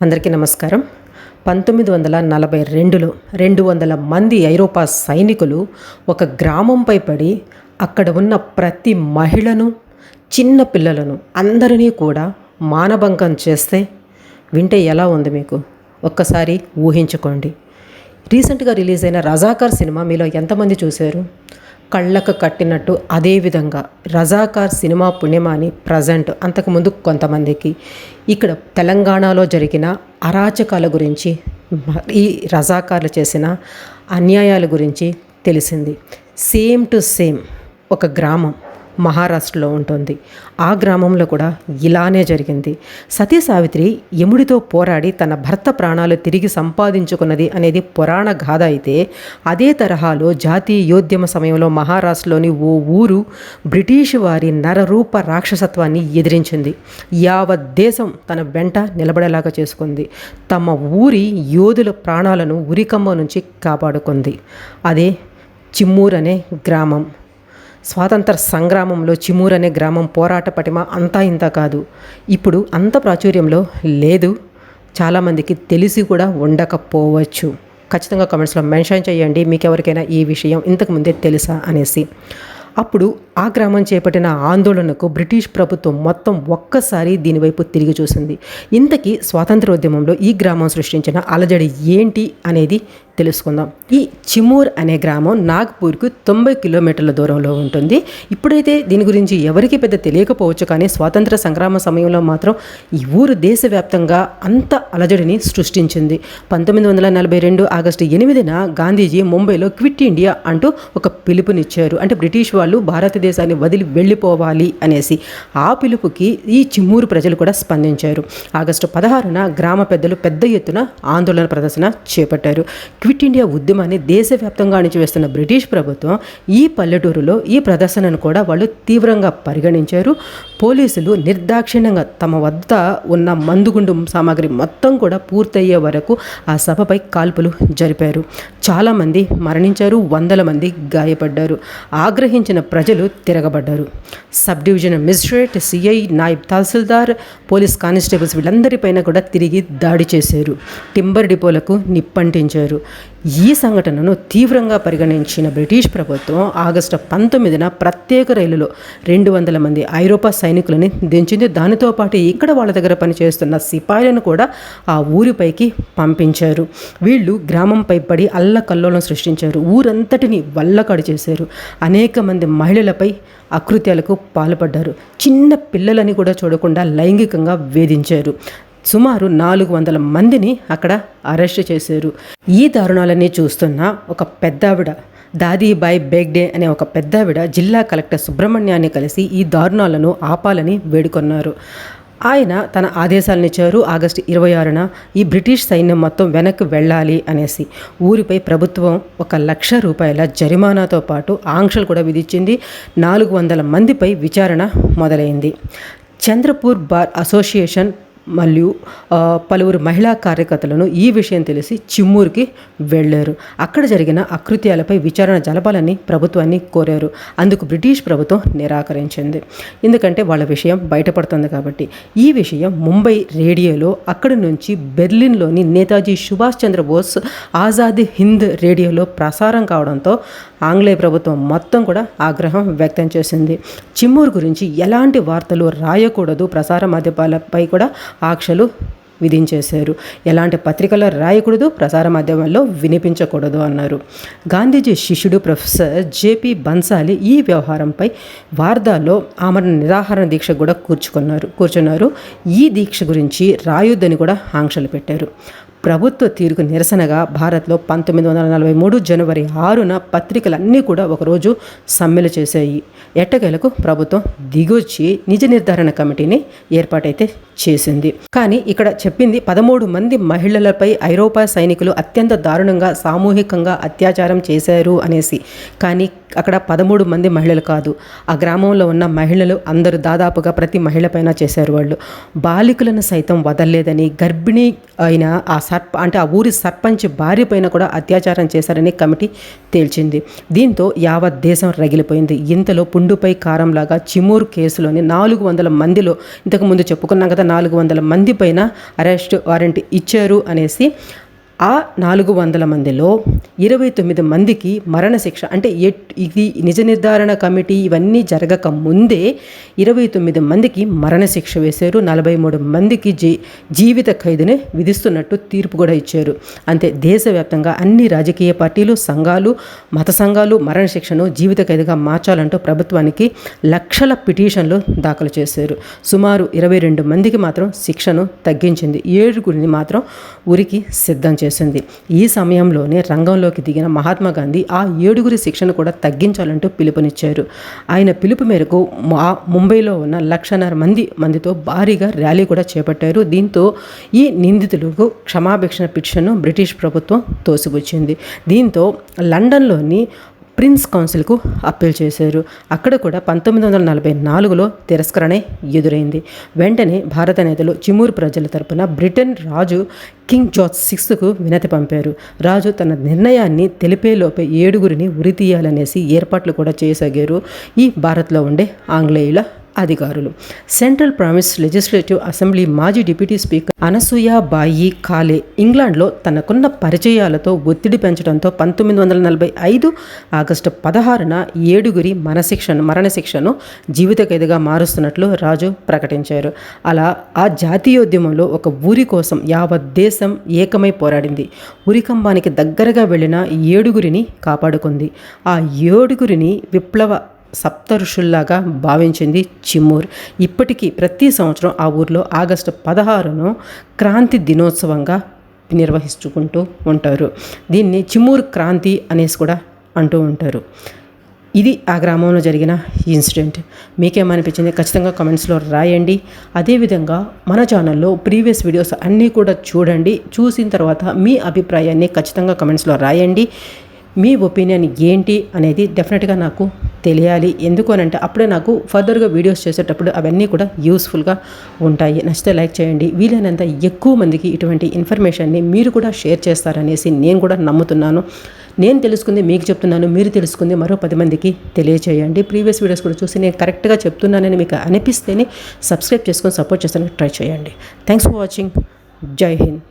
అందరికీ నమస్కారం. 1942లో 200 మంది ఐరోపా సైనికులు ఒక గ్రామంపై పడి అక్కడ ఉన్న ప్రతి మహిళను, చిన్న పిల్లలను అందరినీ కూడా మానభంగం చేస్తే వింటే ఎలా ఉంది మీకు? ఒక్కసారి ఊహించుకోండి. రీసెంట్గా రిలీజ్ అయిన రజాకార్ సినిమా మీలో ఎంతమంది చూశారు? కళ్ళకు కట్టినట్టు అదేవిధంగా రజాకార్ సినిమా పుణ్యమాని ప్రజెంట్ అంతకుముందు కొంతమందికి ఇక్కడ తెలంగాణలో జరిగిన అరాచకాల గురించి, ఈ రజాకార్లు చేసిన అన్యాయాల గురించి తెలిసింది. సేమ్ టు సేమ్ ఒక గ్రామం మహారాష్ట్రలో ఉంటుంది. ఆ గ్రామంలో కూడా ఇలానే జరిగింది. సతీ సావిత్రి యముడితో పోరాడి తన భర్త ప్రాణాలు తిరిగి సంపాదించుకున్నది అనేది పురాణ గాథ అయితే, అదే తరహాలో జాతీయోద్యమ సమయంలో మహారాష్ట్రలోని ఓ ఊరు బ్రిటిష్ వారి నరరూప రాక్షసత్వాన్ని ఎదిరించింది. యావత్ దేశం తన వెంట నిలబడేలాగా చేసుకుంది. తమ ఊరి యోధుల ప్రాణాలను ఉరికమ్మ నుంచి కాపాడుకుంది. అదే చిమ్మూర్ అనే గ్రామం. స్వాతంత్ర సంగ్రామంలో చిమ్మూర్ అనే గ్రామం పోరాట పటిమ అంతా ఇంత కాదు. ఇప్పుడు అంత ప్రాచుర్యంలో లేదు. చాలామందికి తెలిసి కూడా ఉండకపోవచ్చు. ఖచ్చితంగా కామెంట్స్లో మెన్షన్ చేయండి మీకు ఎవరికైనా ఈ విషయం ఇంతకుముందే తెలుసా అనేసి. అప్పుడు ఆ గ్రామం చేపట్టిన ఆందోళనకు బ్రిటిష్ ప్రభుత్వం మొత్తం ఒక్కసారి దీనివైపు తిరిగి చూసింది. ఇంతకీ స్వాతంత్రోద్యమంలో ఈ గ్రామం సృష్టించిన అలజడి ఏంటి అనేది తెలుసుకుందాం. ఈ చిమ్మూర్ అనే గ్రామం నాగ్పూర్కు 90 కిలోమీటర్ల దూరంలో ఉంటుంది. ఇప్పుడైతే దీని గురించి ఎవరికి పెద్ద తెలియకపోవచ్చు, కానీ స్వాతంత్ర సంగ్రామ సమయంలో మాత్రం ఈ ఊరు దేశవ్యాప్తంగా అంత అలజడిని సృష్టించింది. 1942 ఆగస్టు 8న గాంధీజీ ముంబైలో క్విట్ ఇండియా అంటూ ఒక పిలుపునిచ్చారు. అంటే బ్రిటిష్ వాళ్ళు భారతదేశాన్ని వదిలి వెళ్ళిపోవాలి అనేసి. ఆ పిలుపుకి ఈ చిమ్మూరు ప్రజలు కూడా స్పందించారు. ఆగస్టు 16న గ్రామ పెద్దలు పెద్ద ఎత్తున ఆందోళన ప్రదర్శన చేపట్టారు. క్విట్ ఇండియా ఉద్యమాన్ని దేశవ్యాప్తంగా అణిచివేస్తున్న బ్రిటిష్ ప్రభుత్వం ఈ పల్లెటూరులో ఈ ప్రదర్శనను కూడా వాళ్ళు తీవ్రంగా పరిగణించారు. పోలీసులు నిర్దాక్షిణ్యంగా తమ వద్ద ఉన్న మందుగుండు సామాగ్రి మొత్తం కూడా పూర్తయ్యే వరకు ఆ సభపై కాల్పులు జరిపారు. చాలామంది మరణించారు, 100 మంది గాయపడ్డారు. ఆగ్రహించిన ప్రజలు తిరగబడ్డారు. Sub division magistrate, CI, naib tahsildar, police constables వీళ్ళందరిపైన కూడా తిరిగి దాడి చేశారు. టింబర్ డిపోలకు నిప్పంటించారు. ఈ సంఘటనను తీవ్రంగా పరిగణించిన బ్రిటిష్ ప్రభుత్వం ఆగస్టు 19న ప్రత్యేక రైలులో 200 మంది ఐరోపా సైనికులని దించింది. దానితో పాటు ఇక్కడ వాళ్ళ దగ్గర పనిచేస్తున్న సిపాయిలను కూడా ఆ ఊరిపైకి పంపించారు. వీళ్ళు గ్రామంపై పడి అల్లకల్లోలం సృష్టించారు. ఊరంతటిని వల్లకాడు చేశారు. అనేక మంది మహిళలపై అకృత్యాలకు పాల్పడ్డారు. చిన్న పిల్లలని కూడా చూడకుండా లైంగికంగా వేధించారు. సుమారు 400 మందిని అక్కడ అరెస్ట్ చేశారు. ఈ దారుణాలన్నీ చూస్తున్న ఒక పెద్దావిడ, దాదీబాయ్ బేగ్డే అనే ఒక పెద్దావిడ జిల్లా కలెక్టర్ సుబ్రహ్మణ్యాన్ని కలిసి ఈ దారుణాలను ఆపాలని వేడుకొన్నారు. ఆయన తన ఆదేశాలనిచ్చారు. ఆగస్టు 26న ఈ బ్రిటిష్ సైన్యం మొత్తం వెనక్కి వెళ్ళాలి అనేసి. ఊరిపై ప్రభుత్వం 1,00,000 రూపాయల జరిమానాతో పాటు ఆంక్షలు కూడా విధించింది. 400 మందిపై విచారణ మొదలైంది. చంద్రపూర్ బార్ అసోసియేషన్ మరియు పలువురు మహిళా కార్యకర్తలను ఈ విషయం తెలిసి చిమ్మూరుకి వెళ్ళారు. అక్కడ జరిగిన అకృత్యాలపై విచారణ జరపాలని ప్రభుత్వాన్ని కోరారు. అందుకు బ్రిటిష్ ప్రభుత్వం నిరాకరించింది. ఎందుకంటే వాళ్ళ విషయం బయటపడుతుంది కాబట్టి. ఈ విషయం ముంబై రేడియోలో, అక్కడి నుంచి బెర్లిన్లోని నేతాజీ సుభాష్ చంద్రబోస్ ఆజాద్ హింద్ రేడియోలో ప్రసారం కావడంతో ఆంగ్లేయ ప్రభుత్వం మొత్తం కూడా ఆగ్రహం వ్యక్తం చేసింది. చిమ్మూరు గురించి ఎలాంటి వార్తలు రాయకూడదు, ప్రసార మాధ్యమాలపై కూడా ఆంక్షలు విధించేశారు. ఎలాంటి పత్రికల్లో రాయకూడదు, ప్రసార మాధ్యమాల్లో వినిపించకూడదు అన్నారు. గాంధీజీ శిష్యుడు ప్రొఫెసర్ జేపీ బన్సాలి ఈ వ్యవహారంపై వార్దాలో ఆమరణ నిరాహార దీక్ష కూడా కూర్చున్నారు. ఈ దీక్ష గురించి రాయొద్దని కూడా ఆంక్షలు పెట్టారు. ప్రభుత్వ తీరుకు నిరసనగా భారత్లో 1943 జనవరి 6న పత్రికలన్నీ కూడా ఒకరోజు సమ్మెలు చేశాయి. ఎట్టకేలకు ప్రభుత్వం దిగొచ్చి నిజ నిర్ధారణ కమిటీని ఏర్పాటైతే చేసింది. కానీ ఇక్కడ చెప్పింది 13 మంది మహిళలపై ఐరోపా సైనికులు అత్యంత దారుణంగా సామూహికంగా అత్యాచారం చేశారు అనేసి. కానీ అక్కడ 13 మంది మహిళలు కాదు, ఆ గ్రామంలో ఉన్న మహిళలు అందరూ దాదాపుగా ప్రతి మహిళ పైన చేశారు. వాళ్ళు బాలికలను సైతం వదలలేదని, గర్భిణీ అయిన ఆ ఊరి సర్పంచ్ భార్య పైన కూడా అత్యాచారం చేశారని కమిటీ తేల్చింది. దీంతో యావత్ దేశం రగిలిపోయింది. ఇంతలో పుండుపై కారంలాగా చిమూర్ కేసులోని 400 మందిలో, ఇంతకుముందు చెప్పుకున్నాం కదా, 400 మంది పైన అరెస్ట్ వారెంట్ ఇచ్చారు అనేసి, ఆ 400 మందిలో 29 మందికి మరణశిక్ష, అంటే ఇది నిజ నిర్ధారణ కమిటీ ఇవన్నీ జరగక ముందే 29 మందికి మరణశిక్ష వేశారు. 43 మందికి జీవిత ఖైదునే విధిస్తున్నట్టు తీర్పు కూడా ఇచ్చారు. అంతే, దేశవ్యాప్తంగా అన్ని రాజకీయ పార్టీలు, సంఘాలు, మత సంఘాలు మరణశిక్షను జీవిత ఖైదుగా మార్చాలంటూ ప్రభుత్వానికి లక్షల పిటిషన్లు దాఖలు చేశారు. సుమారు 22 మందికి మాత్రం శిక్షను తగ్గించింది. 7గురిని మాత్రం ఉరికి సిద్ధం చేసింది. ఈ సమయంలోనే రంగంలోకి దిగిన మహాత్మా గాంధీ ఆ 7గురి శిక్షను కూడా తగ్గించాలంటూ పిలుపునిచ్చారు. ఆయన పిలుపు మేరకు ముంబైలో ఉన్న 1,50,000 మందితో భారీగా ర్యాలీ కూడా చేపట్టారు. దీంతో ఈ నిందితులకు క్షమాభిక్షణ పిటిషన్ను బ్రిటిష్ ప్రభుత్వం తోసిపుచ్చింది. దీంతో లండన్లోని ప్రిన్స్ కౌన్సిల్కు అప్పీల్ చేశారు. అక్కడ కూడా 1944లో తిరస్కరణే ఎదురైంది. వెంటనే భారత నేతలు చిమూర్ ప్రజల తరపున బ్రిటన్ రాజు కింగ్ జార్జ్ VIకు వినతి పంపారు. రాజు తన నిర్ణయాన్ని తెలిపేలోపే 7గురిని ఉరి తీయాలనేసి ఏర్పాట్లు కూడా చేయసాగారు ఈ భారత్లో ఉండే ఆంగ్లేయుల అధికారులు. సెంట్రల్ ప్రావిన్స్ లెజిస్లేటివ్ అసెంబ్లీ మాజీ డిప్యూటీ స్పీకర్ అనసూయాబాయి కాలే ఇంగ్లాండ్లో తనకున్న పరిచయాలతో ఒత్తిడి పెంచడంతో 1945 ఆగస్టు 16న 7గురి మరణశిక్షను జీవిత ఖైదుగా మారుస్తున్నట్లు రాజు ప్రకటించారు. అలా ఆ జాతీయోద్యమంలో ఒక ఊరి కోసం యావత్ దేశం ఏకమై పోరాడింది. ఉరికంబానికి దగ్గరగా వెళ్ళిన 7గురిని కాపాడుకుంది. ఆ 7గురిని విప్లవ సప్తఋషుల్లాగా భావించింది చిమూర్. ఇప్పటికీ ప్రతి సంవత్సరం ఆ ఊర్లో ఆగస్టు 16ను క్రాంతి దినోత్సవంగా నిర్వహించుకుంటూ ఉంటారు. దీన్ని చిమూర్ క్రాంతి అనేసి కూడా అంటూ ఉంటారు. ఇది ఆ గ్రామంలో జరిగిన ఇన్సిడెంట్. మీకేమనిపించింది ఖచ్చితంగా కామెంట్స్లో రాయండి. అదేవిధంగా మన ఛానల్లో ప్రీవియస్ వీడియోస్ అన్నీ కూడా చూడండి. చూసిన తర్వాత మీ అభిప్రాయాన్ని ఖచ్చితంగా కామెంట్స్లో రాయండి. మీ ఒపీనియన్ ఏంటి అనేది డెఫినెట్గా నాకు తెలియాలి. ఎందుకు అనంటే అప్పుడే నాకు ఫర్దర్గా వీడియోస్ చేసేటప్పుడు అవన్నీ కూడా యూస్ఫుల్గా ఉంటాయి. నచ్చితే లైక్ చేయండి. వీలైనంత ఎక్కువ మందికి ఇటువంటి ఇన్ఫర్మేషన్ని మీరు కూడా షేర్ చేస్తారనేసి నేను కూడా నమ్ముతున్నాను. నేను తెలుసుకుంది మీకు చెప్తున్నాను, మీరు తెలుసుకుంది మరో 10 మందికి తెలియచేయండి. ప్రీవియస్ వీడియోస్ కూడా చూసి నేను కరెక్ట్గా చెప్తున్నానని మీకు అనిపిస్తేనే సబ్స్క్రైబ్ చేసుకొని సపోర్ట్ చేస్తానికి ట్రై చేయండి. Thanks for watching. జై హింద్.